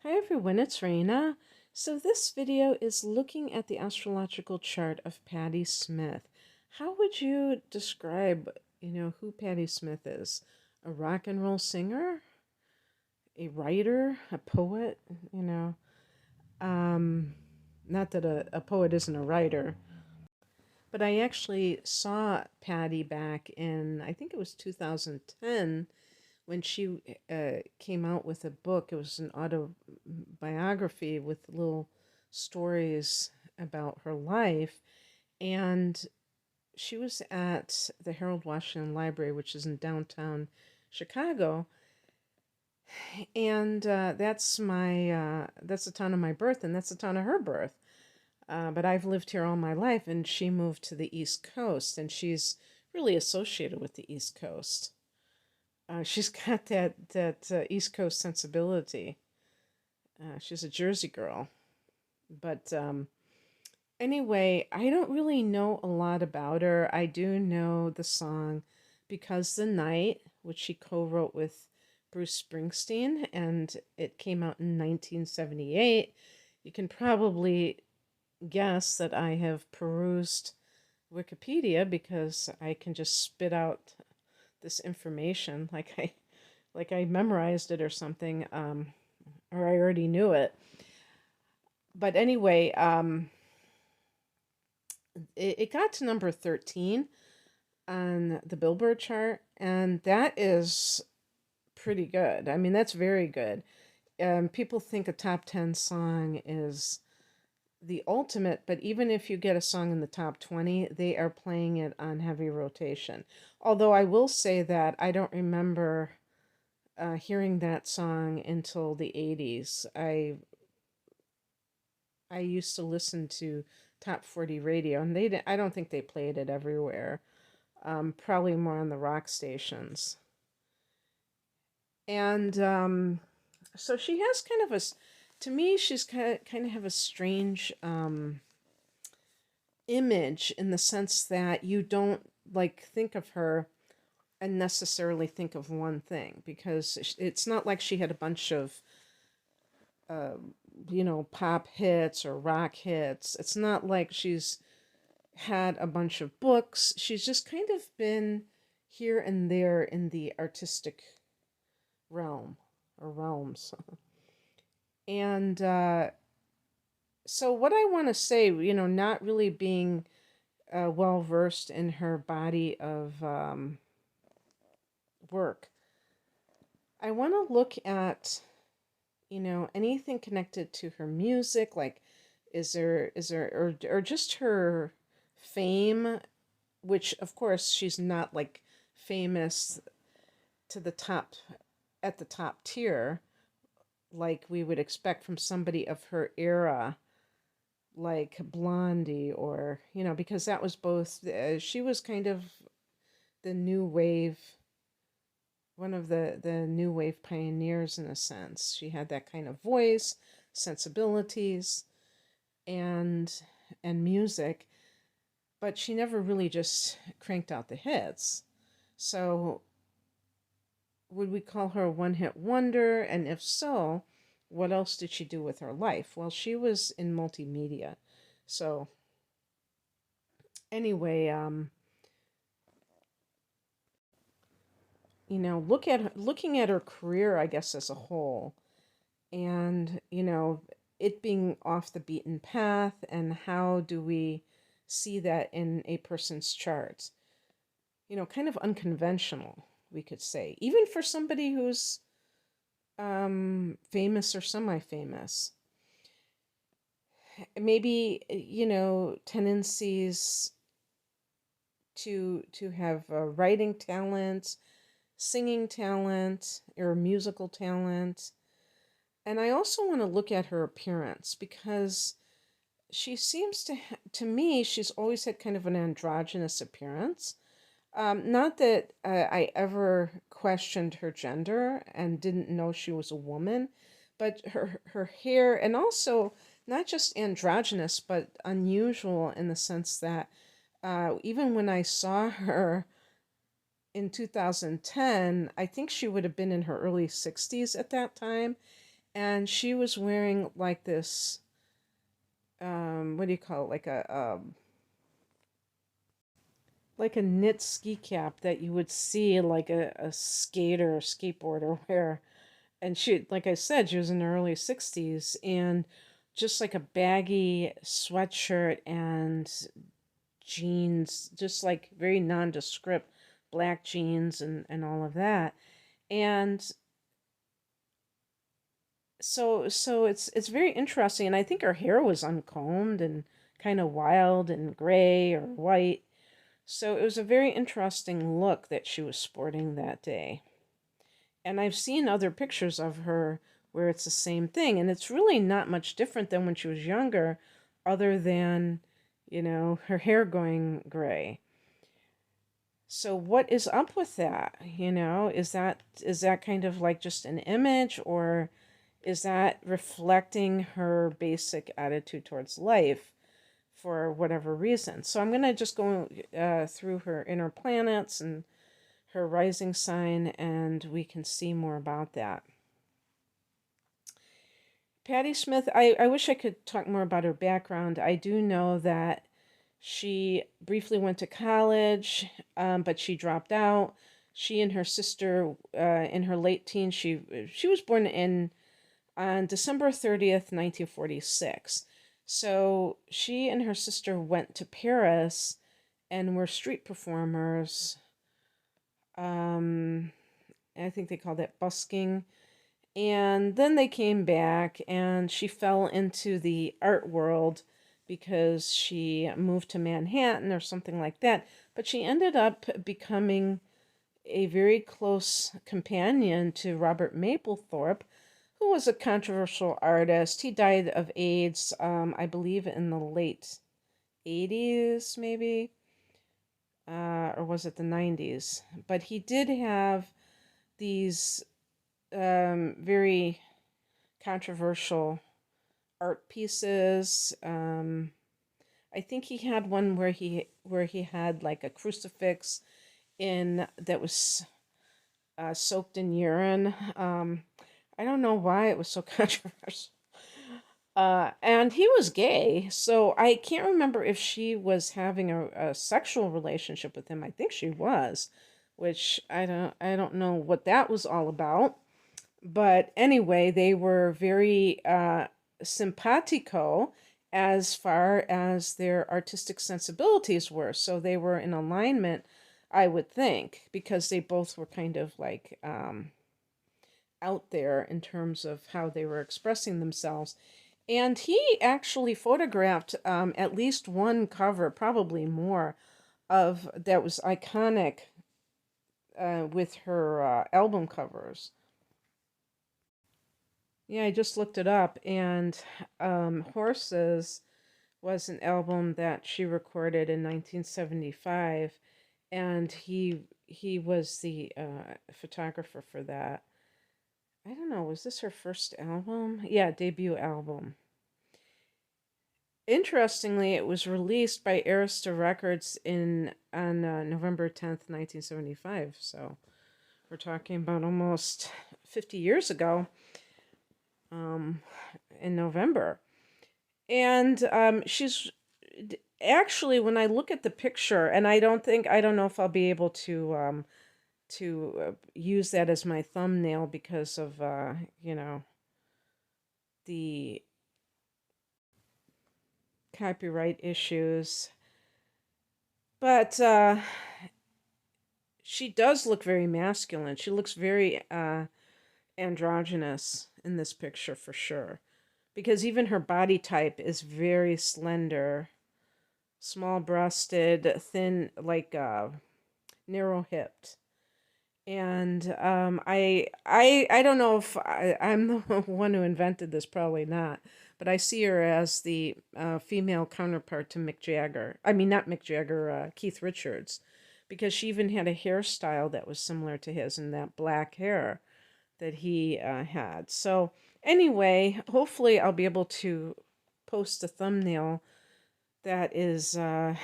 Hi everyone, it's Raina. So this video is looking at the astrological chart of Patti Smith. How would you describe, who Patti Smith is? A rock and roll singer? A writer? A poet? You know, um, Not that a poet isn't a writer, but I actually saw Patti back in, I think it was 2010, when she came out with a book. It was an autobiography with little stories about her life. And she was at the Harold Washington Library, which is in downtown Chicago. And that's the town of my birth, and that's the town of her birth. But I've lived here all my life, and she moved to the East Coast, and she's really associated with the East Coast. She's got that East Coast sensibility. She's a Jersey girl. But anyway, I don't really know a lot about her. I do know the song Because the Night, which she co-wrote with Bruce Springsteen, and it came out in 1978. You can probably guess that I have perused Wikipedia because I can just spit out this information like I memorized it or something, or I already knew it. But anyway, it got to number 13 on the Billboard chart, and that is pretty good. I mean, that's very good. People think a top 10 song is the ultimate, but even if you get a song in the top 20, they are playing it on heavy rotation. Although I will say that I don't remember hearing that song until the 80s. I used to listen to Top 40 radio, and I don't think they played it everywhere. Probably more on the rock stations. And so she has kind of to me, she's kind of have a strange image in the sense that you don't like think of her and necessarily think of one thing, because it's not like she had a bunch of uh, pop hits or rock hits. It's not like she's had a bunch of books. She's just kind of been here and there in the artistic realm or realms. And so, what I want to say, not really being well versed in her body of work, I want to look at anything connected to her music, like is there or just her fame, which of course she's not like famous to the top, at the top tier, like we would expect from somebody of her era, like Blondie, or because that was both she was kind of the new wave, one of the new wave pioneers in a sense. She had that kind of voice, sensibilities, and music, but she never really just cranked out the hits. So would we call her a one-hit wonder? And if so, what else did she do with her life? Well, she was in multimedia. So anyway, looking at her career, I guess, as a whole, and it being off the beaten path, and how do we see that in a person's charts? Kind of unconventional, we could say, even for somebody who's famous or semi-famous. Maybe tendencies to have writing talent, singing talent, or musical talent. And I also want to look at her appearance, because she seems to me, she's always had kind of an androgynous appearance. Not that I ever questioned her gender and didn't know she was a woman, but her hair, and also not just androgynous, but unusual in the sense that even when I saw her in 2010, I think she would have been in her early 60s at that time. and she was wearing like this, what do you call it, like a knit ski cap that you would see like a skater or skateboarder wear. And she, like I said, she was in her early 60s, and just like a baggy sweatshirt and jeans, just like very nondescript black jeans and all of that. And so it's very interesting, and I think her hair was uncombed and kind of wild and gray or white. So it was a very interesting look that she was sporting that day. And I've seen other pictures of her where it's the same thing, and it's really not much different than when she was younger, other than, her hair going gray. So what is up with that? Is that kind of like just an image, or is that reflecting her basic attitude towards life for whatever reason? So I'm gonna just go through her inner planets and her rising sign, and we can see more about that. Patti Smith, I wish I could talk more about her background. I do know that she briefly went to college, but she dropped out. She and her sister, in her late teens, she was born on December 30th, 1946. So she and her sister went to Paris and were street performers. Um, I think they called it busking. And then they came back, and she fell into the art world because she moved to Manhattan or something like that. But she ended up becoming a very close companion to Robert Mapplethorpe, who was a controversial artist. He died of AIDS, I believe, in the late 80s, maybe, or was it the 90s? But he did have these very controversial art pieces. I think he had one where he had like a crucifix in that was soaked in urine. I don't know why it was so controversial. And he was gay, so I can't remember if she was having a sexual relationship with him. I think she was, which I don't know what that was all about. But anyway, they were very simpatico as far as their artistic sensibilities were. So they were in alignment, I would think, because they both were kind of like out there in terms of how they were expressing themselves. And he actually photographed at least one cover, probably more, of that was iconic with her album covers. Yeah, I just looked it up, and Horses was an album that she recorded in 1975, and he was the photographer for that. I don't know, was this her first album? Yeah, debut album. Interestingly, it was released by Arista Records in on November 10th, 1975. So we're talking about almost 50 years ago, um, in November. And she's actually, when I look at the picture, and I don't know if I'll be able to use that as my thumbnail because of the copyright issues. But she does look very masculine. She looks very androgynous in this picture for sure. Because even her body type is very slender, small breasted, thin, like narrow hipped. And I don't know if I'm the one who invented this, probably not, but I see her as the female counterpart to Mick Jagger. I mean, not Mick Jagger, Keith Richards, because she even had a hairstyle that was similar to his, and that black hair that he had. So anyway, hopefully I'll be able to post a thumbnail that is, in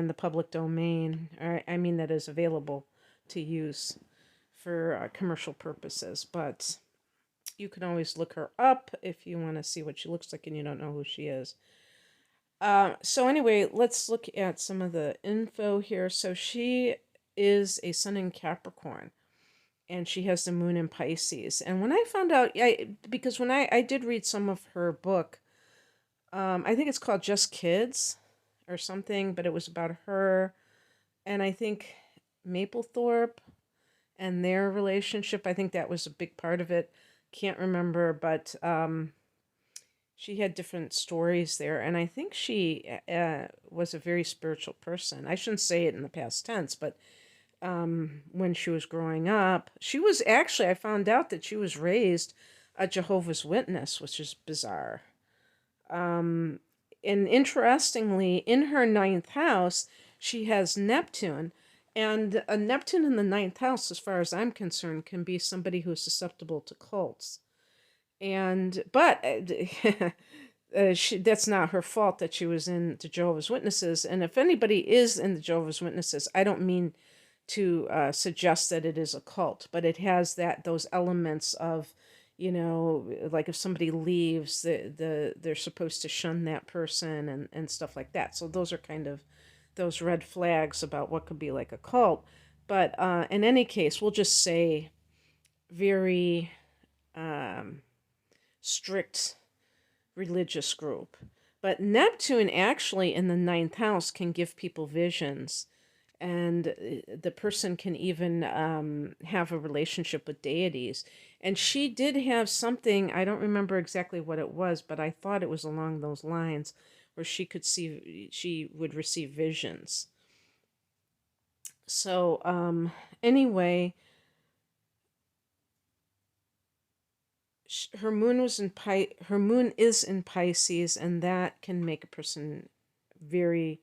the public domain, or I mean, that is available to use for commercial purposes. But You can always look her up if you want to see what she looks like and you don't know who she is. So anyway, let's look at some of the info here. So she is a sun in Capricorn, and she has the moon in Pisces. And when I found out, because when I did read some of her book, I think it's called Just Kids or something, but it was about her and I think Maplethorpe and their relationship. I think that was a big part of it. Can't remember, but she had different stories there, and I think she was a very spiritual person. I shouldn't say it in the past tense, but when she was growing up, she was actually, I found out that she was raised a Jehovah's Witness, which is bizarre. Um, and interestingly, in her ninth house, she has Neptune. And a Neptune in the ninth house, as far as I'm concerned, can be somebody who's susceptible to cults. But that's not her fault that she was in the Jehovah's Witnesses. And if anybody is in the Jehovah's Witnesses, I don't mean to suggest that it is a cult, but it has those elements of, like if somebody leaves, they're supposed to shun that person and stuff like that. So those are kind of those red flags about what could be like a cult. But in any case, we'll just say very um, strict religious group. But Neptune actually in the ninth house can give people visions, and the person can even have a relationship with deities. And she did have something, I don't remember exactly what it was, but I thought it was along those lines where she would receive visions. So, anyway, her moon is in Pisces, and that can make a person very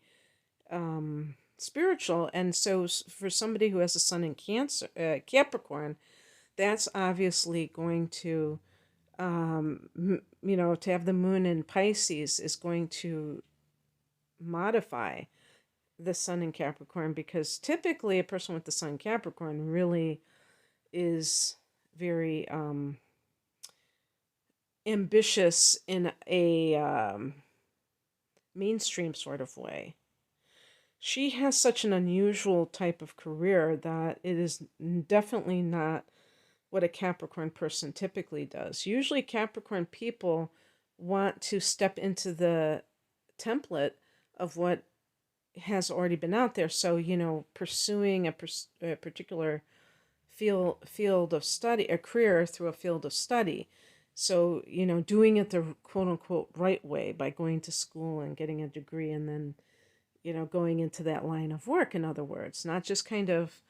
spiritual. And so for somebody who has a sun in Capricorn, that's obviously going to to have the moon in Pisces is going to modify the sun in Capricorn, because typically a person with the sun in Capricorn really is very ambitious in a mainstream sort of way. She has such an unusual type of career that it is definitely not what a Capricorn person typically does. Usually, Capricorn people want to step into the template of what has already been out there. So, pursuing a particular field of study, a career through a field of study. So, doing it the quote unquote right way by going to school and getting a degree and then, going into that line of work, in other words, not just kind of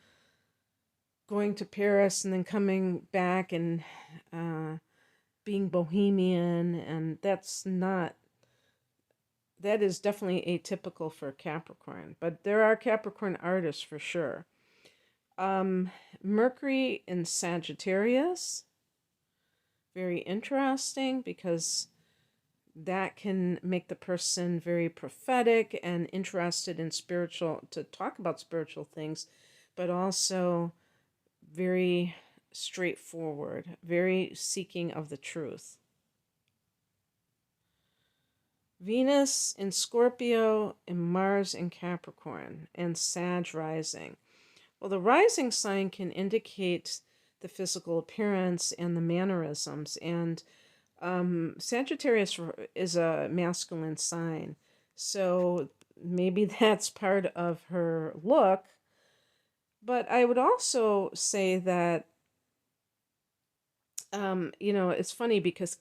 going to Paris and then coming back and being bohemian. And that is definitely atypical for Capricorn, but there are Capricorn artists for sure. Mercury in Sagittarius, very interesting, because that can make the person very prophetic and interested in to talk about spiritual things, but also very straightforward, very seeking of the truth. Venus in Scorpio and Mars in Capricorn and Sag rising. Well, the rising sign can indicate the physical appearance and the mannerisms, and Sagittarius is a masculine sign, so maybe that's part of her look. But I would also say that, it's funny because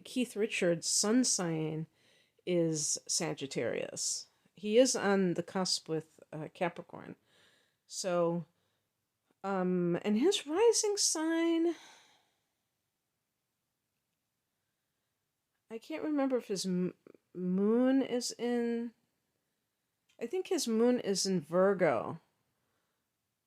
Keith Richards' sun sign is Sagittarius. He is on the cusp with Capricorn. So, and his rising sign, I can't remember if his moon is in, I think his moon is in Virgo,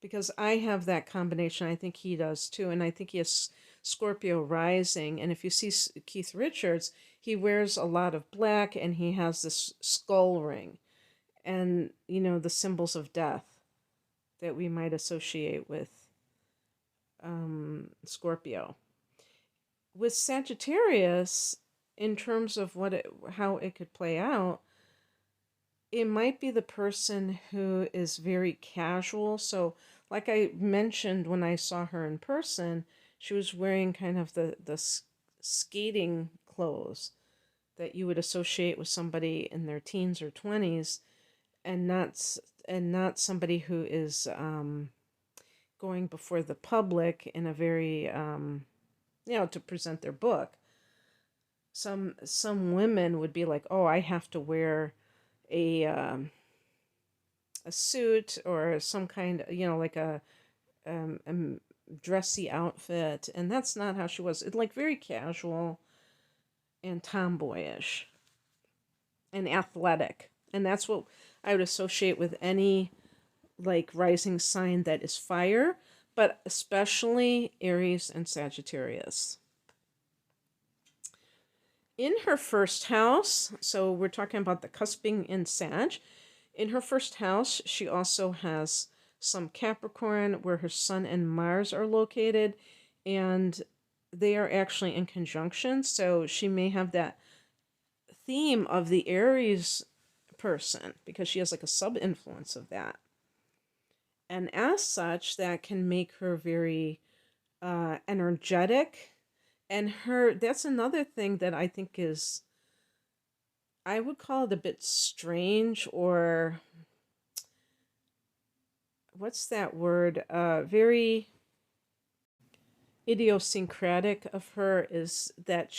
because I have that combination. I think he does too. And I think he has Scorpio rising. And if you see Keith Richards, he wears a lot of black and he has this skull ring and, the symbols of death that we might associate with Scorpio. with Sagittarius, in terms of how it could play out, it might be the person who is very casual. So, like I mentioned, when I saw her in person, she was wearing kind of the skating clothes that you would associate with somebody in their teens or 20s, and not somebody who is going before the public in a very to present their book. Some women would be like, oh, I have to wear a a suit or some kind, like a dressy outfit, and that's not how she was. It like very casual and tomboyish and athletic, and that's what I would associate with any like rising sign that is fire, but especially Aries and Sagittarius. In her first house, so we're talking about the cusping in Sag. In her first house, she also has some Capricorn where her Sun and Mars are located, and they are actually in conjunction. So she may have that theme of the Aries person because she has like a sub influence of that. And as such, that can make her very energetic. And that's another thing that I think is, I would call it a bit strange, or what's that word? Very idiosyncratic of her is that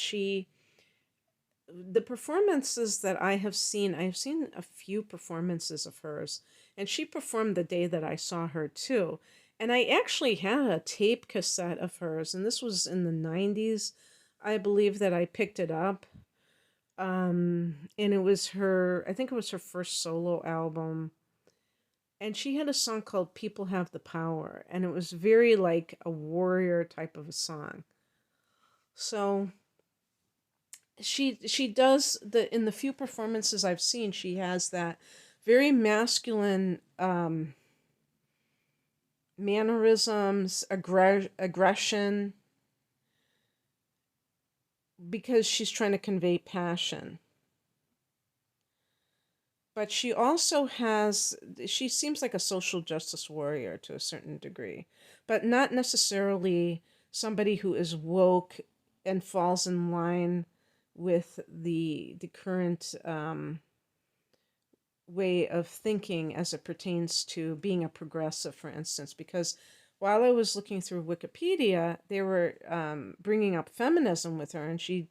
the performances that I've seen a few performances of hers, and she performed the day that I saw her too. And I actually had a tape cassette of hers, and this was in the 90s, I believe, that I picked it up. And I think it was her first solo album. And she had a song called People Have the Power, and it was very like a warrior type of a song. So she does in the few performances I've seen, she has that very masculine mannerisms, aggression, because she's trying to convey passion. But she also she seems like a social justice warrior to a certain degree, but not necessarily somebody who is woke and falls in line with the current way of thinking as it pertains to being a progressive, for instance. Because while I was looking through Wikipedia, they were bringing up feminism with her, and she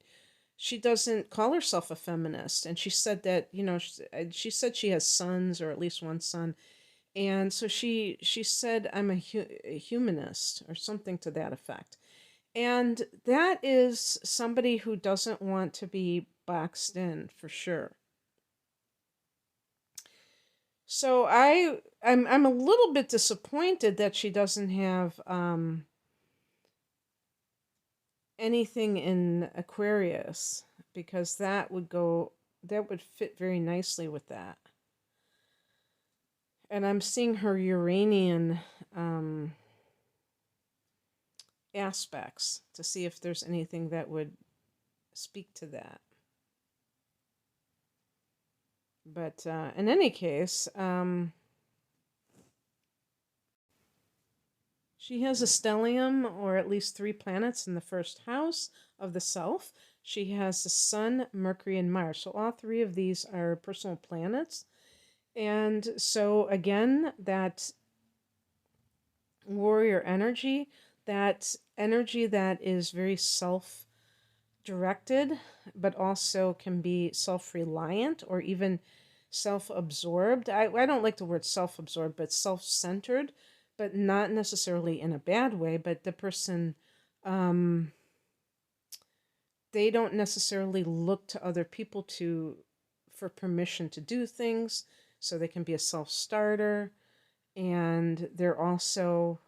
doesn't call herself a feminist. And she said that, she said she has sons, or at least one son. And so she said, I'm a humanist, or something to that effect. And that is somebody who doesn't want to be boxed in, for sure. So I'm a little bit disappointed that she doesn't have anything in Aquarius, because that would fit very nicely with that. And I'm seeing her Uranian aspects to see if there's anything that would speak to that. But in any case, she has a stellium, or at least 3 planets, in the first house of the self. She has the Sun, Mercury, and Mars. So all 3 of these are personal planets. And so, again, that warrior energy, that energy that is very self-directed, but also can be self-reliant or even self-absorbed. I don't like the word self-absorbed, but self-centered, but not necessarily in a bad way. But the person, they don't necessarily look to other people for permission to do things, so they can be a self-starter, and they're also,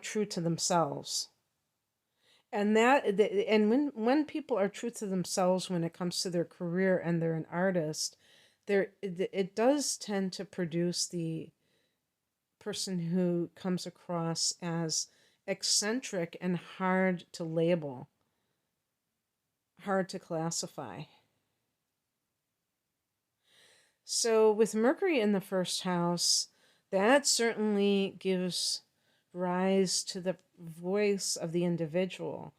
true to themselves. And when people are true to themselves when it comes to their career and they're an artist, it does tend to produce the person who comes across as eccentric and hard to label, hard to classify. So, with Mercury in the first house, that certainly gives rise to the voice of the individual.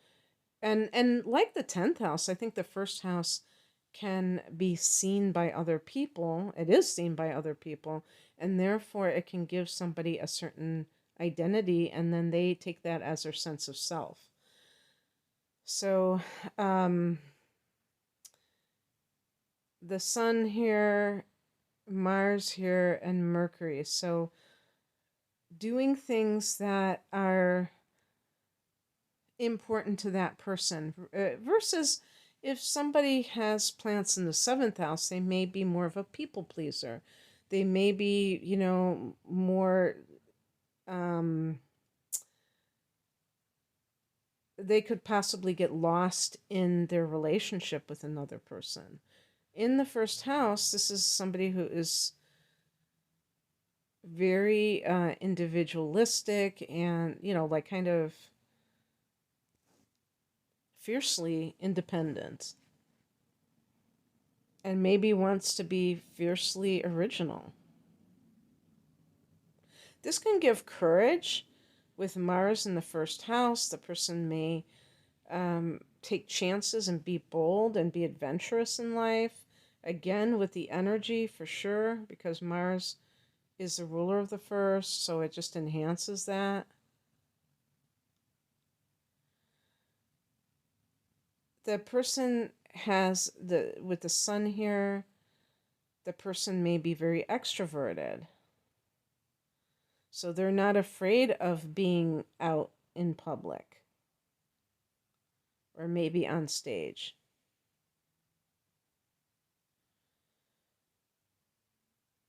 And like the 10th house, I think the first house can be seen by other people. It is seen by other people, and therefore it can give somebody a certain identity, and then they take that as their sense of self. So, um, the sun here, Mars here, and Mercury. So, doing things that are important to that person versus if somebody has plants in the 7th house, they may be more of a people pleaser. They may be, more, they could possibly get lost in their relationship with another person. In the first house, this is somebody who is very individualistic and, like kind of fiercely independent, and maybe wants to be fiercely original. This can give courage. With Mars in the first house, the person may take chances and be bold and be adventurous in life. Again, with the energy for sure, because Mars is the ruler of the first, so it just enhances that. The person has with the sun here, the person may be very extroverted. So they're not afraid of being out in public or maybe on stage.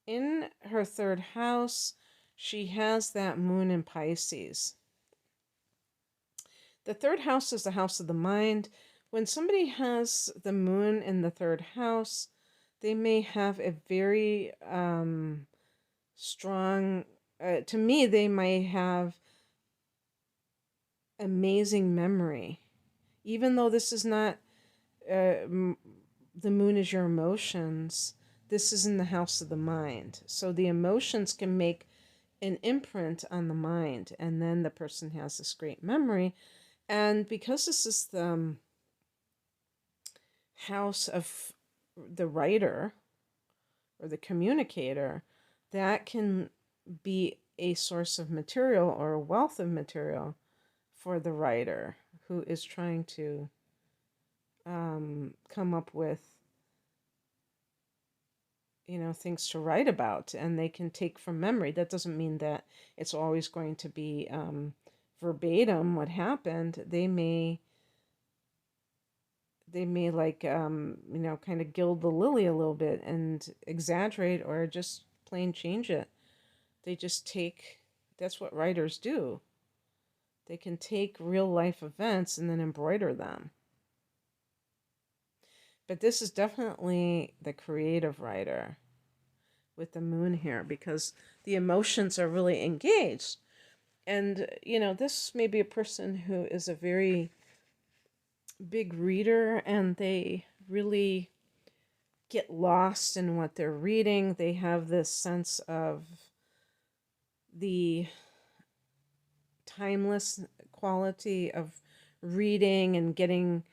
In her third house, she has that moon in Pisces. The third house is the house of the mind. When somebody has the moon in the third house, they may have a very strong, to me, they may have amazing memory. Even though this is not, the moon is your emotions, this is in the house of the mind. So the emotions can make an imprint on the mind, and then the person has this great memory. And because this is the house of the writer or the communicator, that can be a source of material or a wealth of material for the writer who is trying to come up with, things to write about, and they can take from memory. That doesn't mean that it's always going to be verbatim what happened. They may like kind of gild the lily a little bit and exaggerate or just plain change it. They just take, that's what writers do. They can take real life events and then embroider them. But this is definitely the creative writer with the moon here, because the emotions are really engaged. And, this may be a person who is a very big reader, and they really get lost in what they're reading. They have this sense of the timeless quality of reading and getting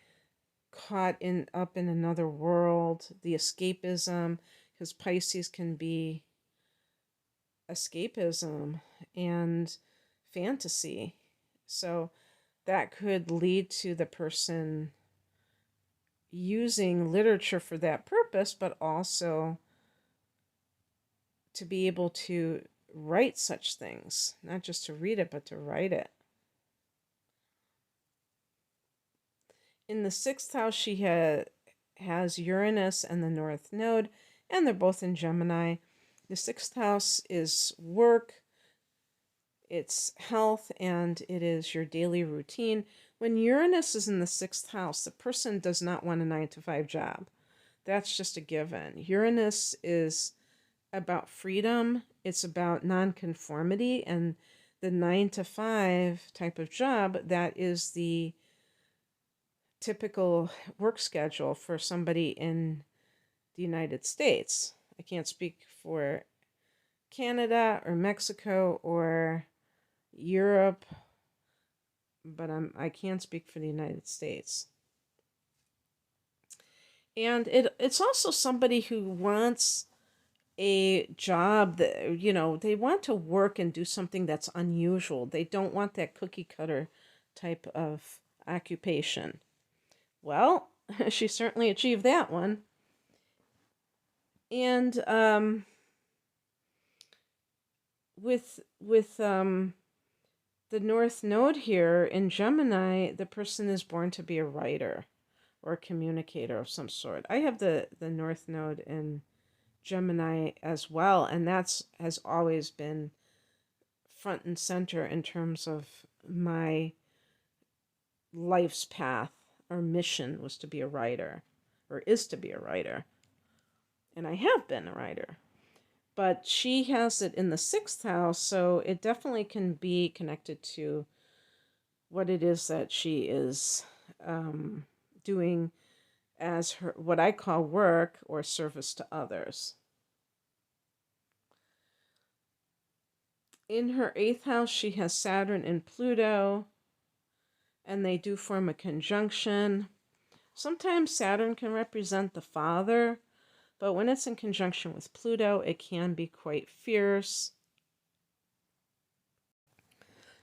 caught up in another world, the escapism, because Pisces can be escapism and fantasy. So that could lead to the person using literature for that purpose, but also to be able to write such things, not just to read it, but to write it. In the 6th house, she has Uranus and the North Node, and they're both in Gemini. The 6th house is work, it's health, and it is your daily routine. When Uranus is in the 6th house, the person does not want a 9-to-5 job. That's just a given. Uranus is about freedom. It's about nonconformity, and the 9 to 5 type of job, that is the typical work schedule for somebody in the United States. I can't speak for Canada or Mexico or Europe, but I can speak for the United States. And it's also somebody who wants a job that, they want to work and do something that's unusual. They don't want that cookie cutter type of occupation. Well, she certainly achieved that one. And with the North Node here in Gemini, the person is born to be a writer or a communicator of some sort. I have the North Node in Gemini as well, and has always been front and center in terms of my life's path or mission, was to be a writer, or is to be a writer. And I have been a writer. But she has it in the 6th house, so it definitely can be connected to what it is that she is doing as her, what I call work or service to others. In her 8th house, she has Saturn and Pluto, and they do form a conjunction. Sometimes Saturn can represent the father, but when it's in conjunction with Pluto, it can be quite fierce.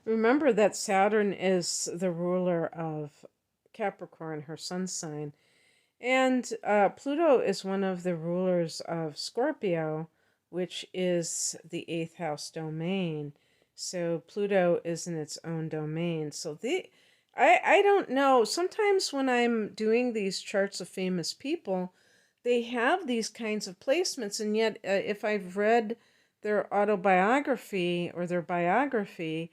Remember that Saturn is the ruler of Capricorn, her sun sign, and Pluto is one of the rulers of Scorpio, which is the 8th house domain. So Pluto is in its own domain. So I don't know. Sometimes when I'm doing these charts of famous people, they have these kinds of placements, and yet if I've read their autobiography or their biography,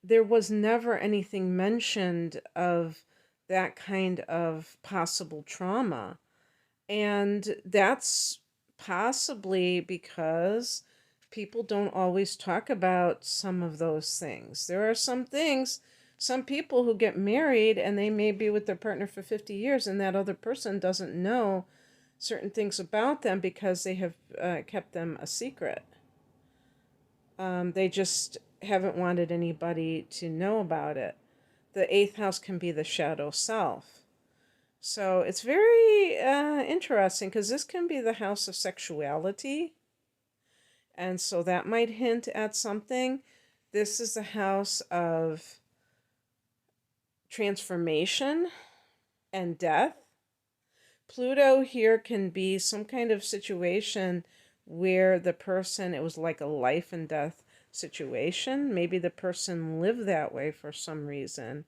there was never anything mentioned of that kind of possible trauma. And that's possibly because people don't always talk about some of those things. There are some things, some people who get married and they may be with their partner for 50 years and that other person doesn't know certain things about them because they have kept them a secret. They just haven't wanted anybody to know about it. The 8th house can be the shadow self. So it's very interesting because this can be the house of sexuality. And so that might hint at something. This is the house of transformation and death. Pluto here can be some kind of situation where the person, it was like a life and death situation. Maybe the person lived that way for some reason.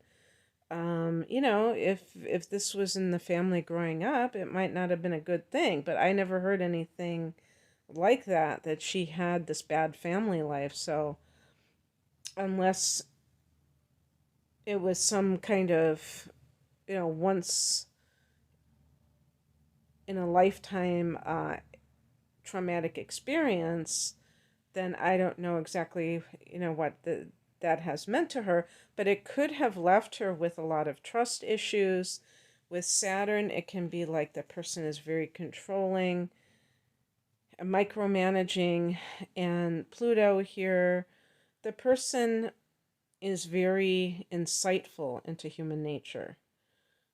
If this was in the family growing up, it might not have been a good thing, but I never heard anything like that she had this bad family life. So unless it was some kind of, once in a lifetime traumatic experience, then I don't know exactly, what that has meant to her, but it could have left her with a lot of trust issues. With Saturn, it can be like the person is very controlling, micromanaging, and Pluto here, the person is very insightful into human nature.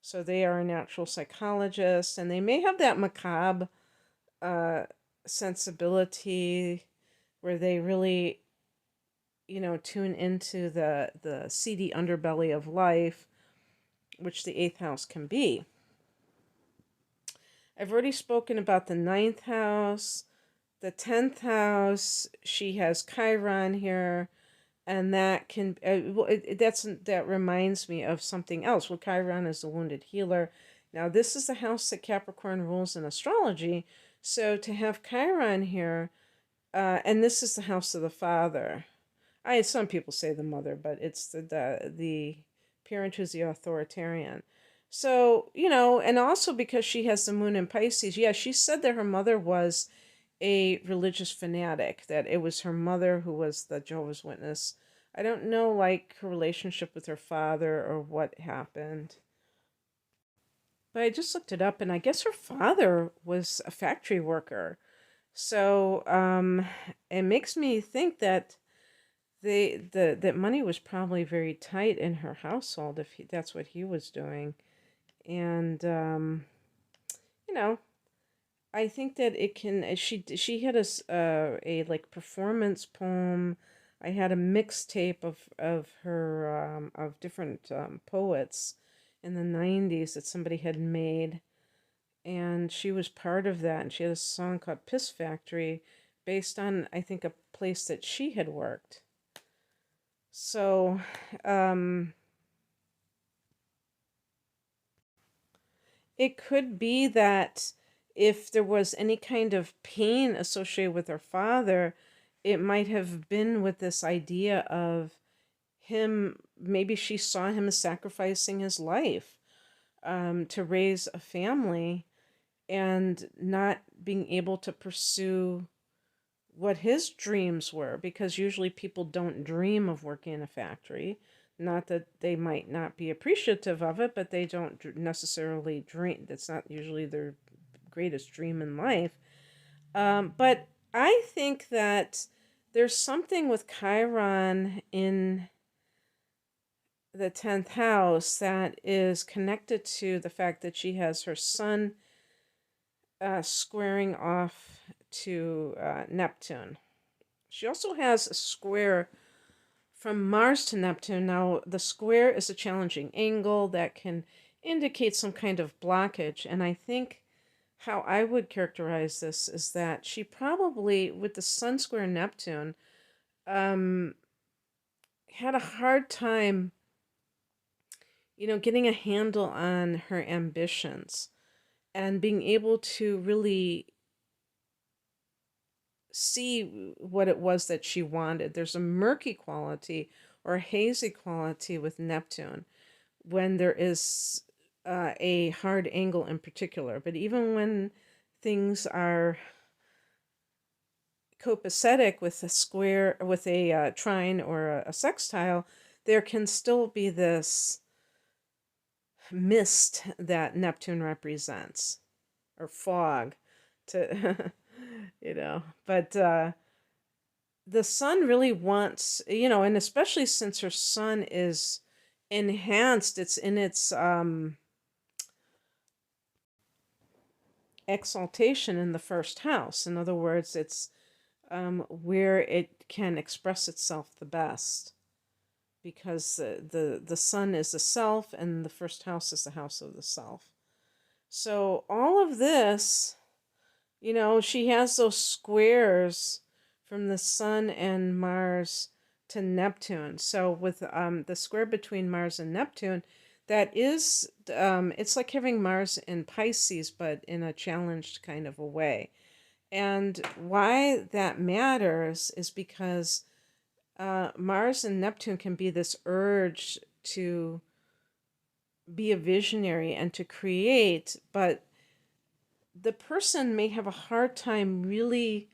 So they are a natural psychologist, and they may have that macabre sensibility where they really, tune into the seedy underbelly of life, which the 8th house can be. I've already spoken about the 9th house. The 10th house, she has Chiron here, and that can that reminds me of something else. Well, Chiron is the wounded healer. Now, this is the house that Capricorn rules in astrology. So to have Chiron here, and this is the house of the father. Some people say the mother, but it's the parent who's the authoritarian. So, and also because she has the moon in Pisces, yeah, she said that her mother was a religious fanatic, that it was her mother who was the Jehovah's Witness. I don't know, like, her relationship with her father or what happened. But I just looked it up, and I guess her father was a factory worker. So it makes me think that that money was probably very tight in her household if that's what he was doing. And you know, I think that it can. She had a like performance poem. I had a mixtape of her of different poets in the '90s that somebody had made, and she was part of that. And she had a song called "Piss Factory," based on, I think, a place that she had worked. So, um, it could be that if there was any kind of pain associated with her father, it might have been with this idea of him. Maybe she saw him as sacrificing his life to raise a family and not being able to pursue what his dreams were, because usually people don't dream of working in a factory. Not that they might not be appreciative of it, but they don't necessarily dream. That's not usually their greatest dream in life. But I think that there's something with Chiron in the 10th house that is connected to the fact that she has her sun squaring off to Neptune. She also has a square from Mars to Neptune. Now, the square is a challenging angle that can indicate some kind of blockage. And I think how I would characterize this is that she probably, with the Sun square Neptune, um, had a hard time, getting a handle on her ambitions and being able to really see what it was that she wanted. There's a murky quality or a hazy quality with Neptune when there is a hard angle in particular. But even when things are copacetic with a square, with a trine or a sextile, there can still be this mist that Neptune represents, or fog, to But the sun really wants, and especially since her sun is enhanced, it's in its exaltation in the first house. In other words, it's where it can express itself the best, because the sun is the self and the first house is the house of the self. So all of this, she has those squares from the sun and Mars to Neptune. So with the square between Mars and Neptune, that is, it's like having Mars in Pisces, but in a challenged kind of a way. And why that matters is because Mars and Neptune can be this urge to be a visionary and to create, but the person may have a hard time really,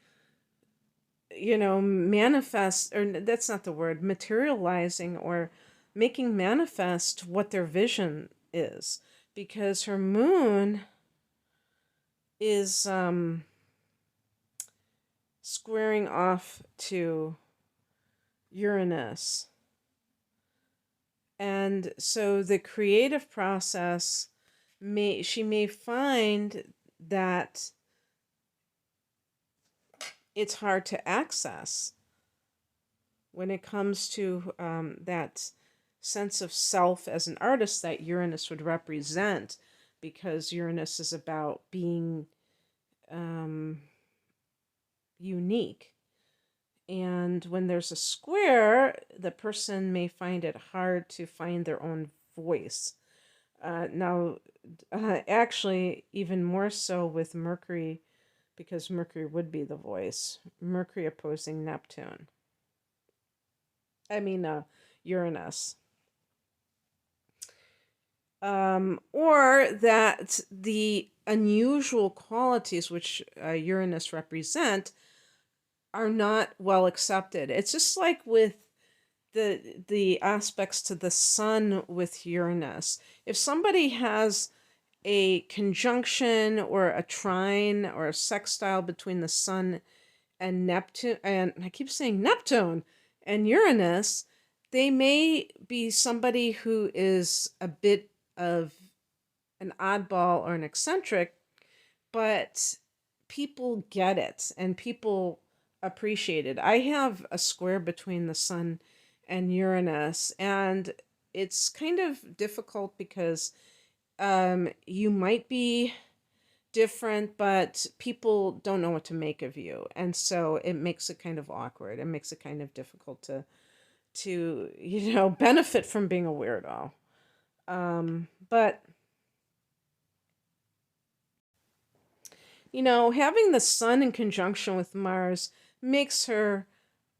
manifest, or that's not the word, materializing or making manifest what their vision is, because her moon is squaring off to Uranus. And so the creative process she may find that it's hard to access when it comes to that sense of self as an artist that Uranus would represent, because Uranus is about being unique. And when there's a square, the person may find it hard to find their own voice. Now, actually, even more so with Mercury, because Mercury would be the voice. Mercury opposing Neptune. I mean, Uranus. Or that the unusual qualities which Uranus represent are not well accepted. It's just like with the aspects to the sun with Uranus. If somebody has a conjunction or a trine or a sextile between the sun and Neptune, and I keep saying Neptune and Uranus, they may be somebody who is a bit of an oddball or an eccentric, but people get it and people appreciate it. I have a square between the sun and Uranus, and it's kind of difficult because you might be different, but people don't know what to make of you, and so it makes it kind of awkward. It makes it kind of difficult to benefit from being a weirdo. But having the sun in conjunction with Mars makes her,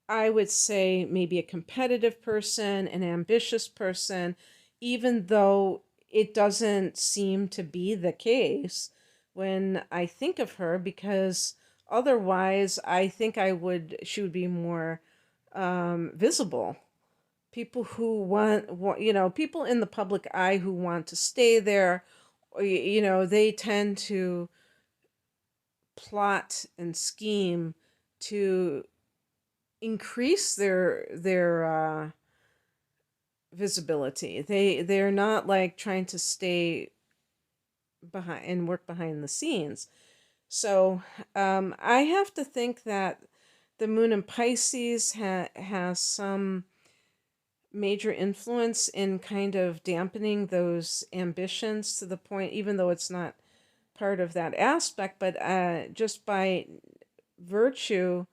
I would say, maybe a competitive person, an ambitious person, even though it doesn't seem to be the case when I think of her, because otherwise I think she would be more visible. People who people in the public eye who want to stay there, they tend to plot and scheme to increase their visibility. They're not like trying to stay behind and work behind the scenes. So I have to think that the moon in Pisces has some major influence in kind of dampening those ambitions to the point, even though it's not part of that aspect, but just by virtue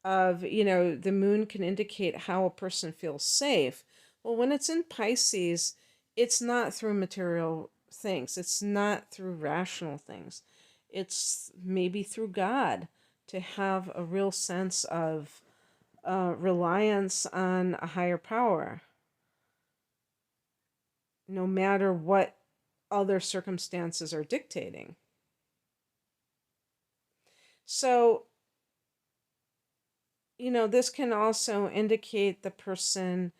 of, the moon can indicate how a person feels safe. Well, when it's in Pisces, it's not through material things, it's not through rational things, it's maybe through God, to have a real sense of reliance on a higher power, no matter what other circumstances are dictating. So, this can also indicate the person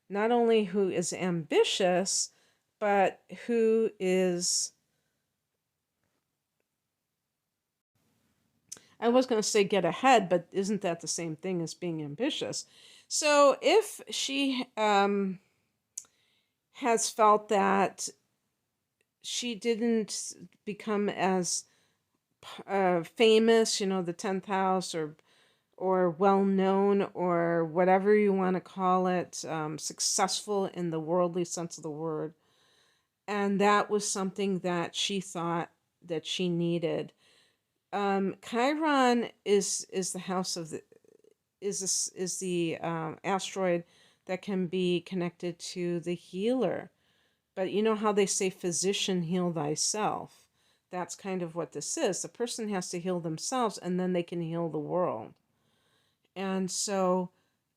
not only who is ambitious, but who is, I was going to say get ahead, but isn't that the same thing as being ambitious? So if she has felt that she didn't become as famous, the 10th house, or well known, or whatever you want to call it, successful in the worldly sense of the word, and that was something that she thought that she needed. Chiron is the house of the is the asteroid that can be connected to the healer. But you know how they say, physician, heal thyself? That's kind of what this is. The person has to heal themselves, and then they can heal the world. And so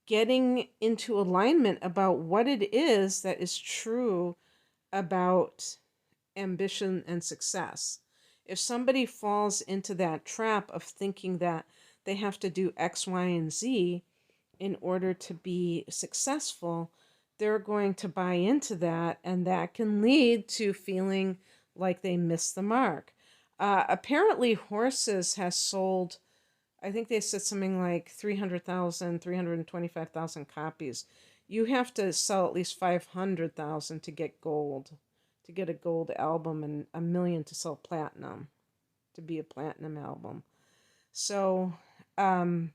getting into alignment about what it is that is true about ambition and success. If somebody falls into that trap of thinking that they have to do X, Y, and Z in order to be successful, they're going to buy into that, and that can lead to feeling like they missed the mark. Apparently, Horses has sold, I think they said something like 300,000, 325,000 copies. You have to sell at least 500,000 to get gold, to get a gold album, and 1 million to sell platinum, to be a platinum album. So I'm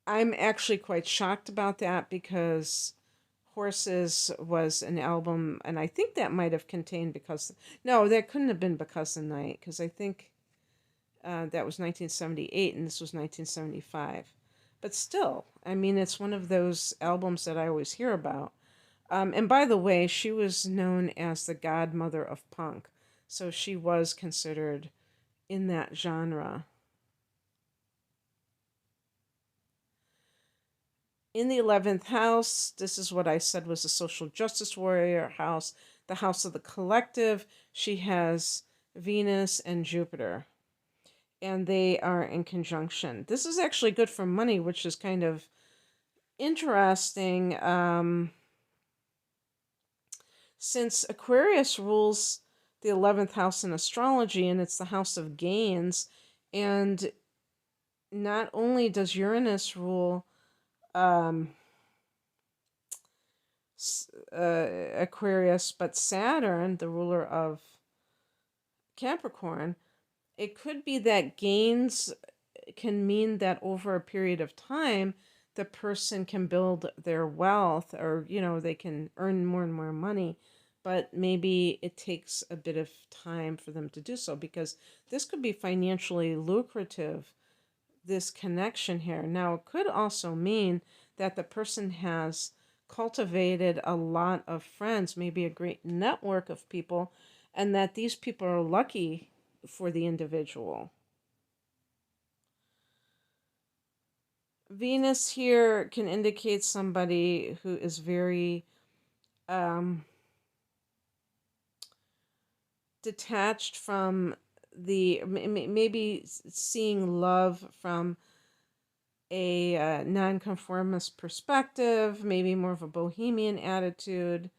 actually quite shocked about that, because Horses was an album, and I think that might have contained Because, no, that couldn't have been Because the Night, because I think that was 1978 and this was 1975. But still, I mean, it's one of those albums that I always hear about. And by the way, she was known as the godmother of punk, so she was considered in that genre. In the 11th house, this is what I said was a social justice warrior house, the house of the collective. She has Venus and Jupiter, and they are in conjunction. This is actually good for money, which is kind of interesting, since Aquarius rules the 11th house in astrology, and it's the house of gains. And not only does Uranus rule um, Aquarius, but Saturn, the ruler of Capricorn, it could be that gains can mean that over a period of time, the person can build their wealth, or, they can earn more and more money. But maybe it takes a bit of time for them to do so, because this could be financially lucrative, this connection here. Now, it could also mean that the person has cultivated a lot of friends, maybe a great network of people, and that these people are lucky for the individual. Venus here can indicate somebody who is very detached from maybe seeing love from a nonconformist perspective, maybe more of a bohemian attitude,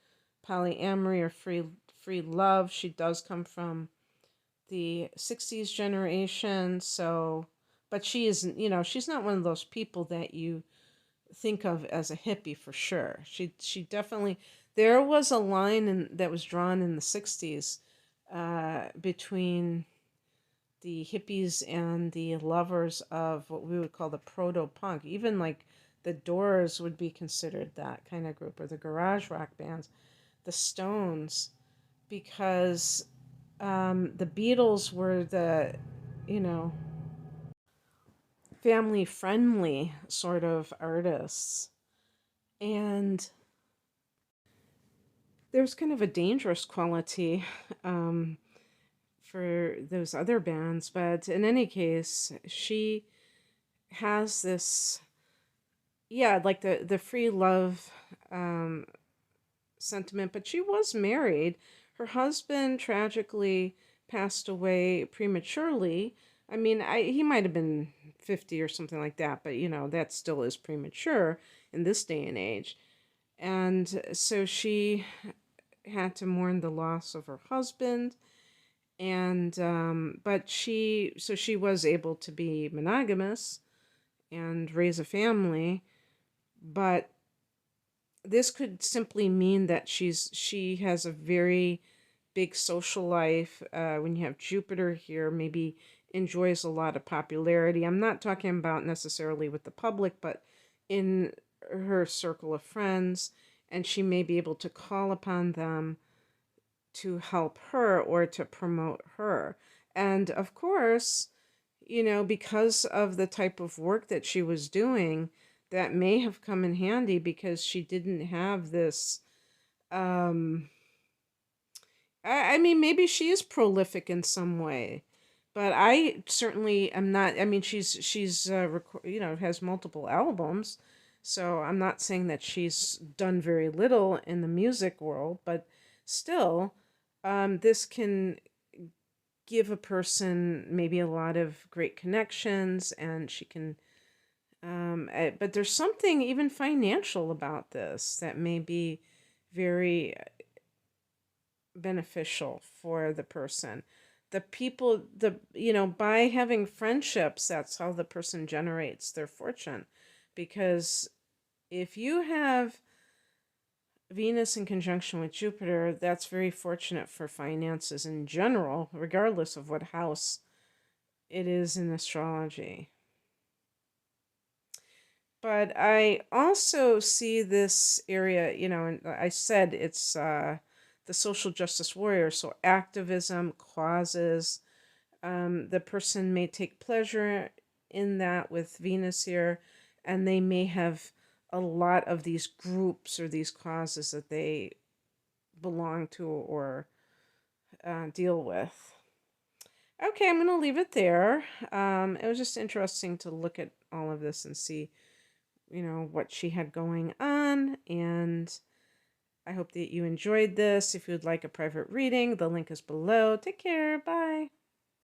polyamory, or free love. She does come from the 60s generation, so, but she isn't, she's not one of those people that you think of as a hippie for sure. She definitely, there was a line that was drawn in the 60s between the hippies and the lovers of what we would call the proto-punk. Even like the Doors would be considered that kind of group, or the garage rock bands, the Stones, because the Beatles were the, you know, family friendly sort of artists. And there's kind of a dangerous quality for those other bands. But in any case, she has this, yeah, like the free love sentiment. But she was married. Her husband tragically passed away prematurely. I mean, he might have been 50 or something like that, but that still is premature in this day and age. And so she had to mourn the loss of her husband. And but she was able to be monogamous and raise a family. But this could simply mean that she has a very big social life. When you have Jupiter here, maybe enjoys a lot of popularity. I'm not talking about necessarily with the public, but in her circle of friends, and she may be able to call upon them to help her or to promote her. And of course, because of the type of work that she was doing, that may have come in handy, because she didn't have this I mean, maybe she is prolific in some way, but I certainly am not. I mean, she's has multiple albums, so I'm not saying that she's done very little in the music world, but still, this can give a person maybe a lot of great connections, and she can. But there's something even financial about this that may be very beneficial for the person. The people, by having friendships, that's how the person generates their fortune. Because if you have Venus in conjunction with Jupiter, that's very fortunate for finances in general, regardless of what house it is in astrology. But I also see this area, and I said it's the social justice warrior, so activism, causes. The person may take pleasure in that with Venus here, and they may have a lot of these groups or these causes that they belong to or deal with. Okay, I'm going to leave it there. It was just interesting to look at all of this and see, what she had going on. And I hope that you enjoyed this. If you would like a private reading, the link is below. Take care. Bye.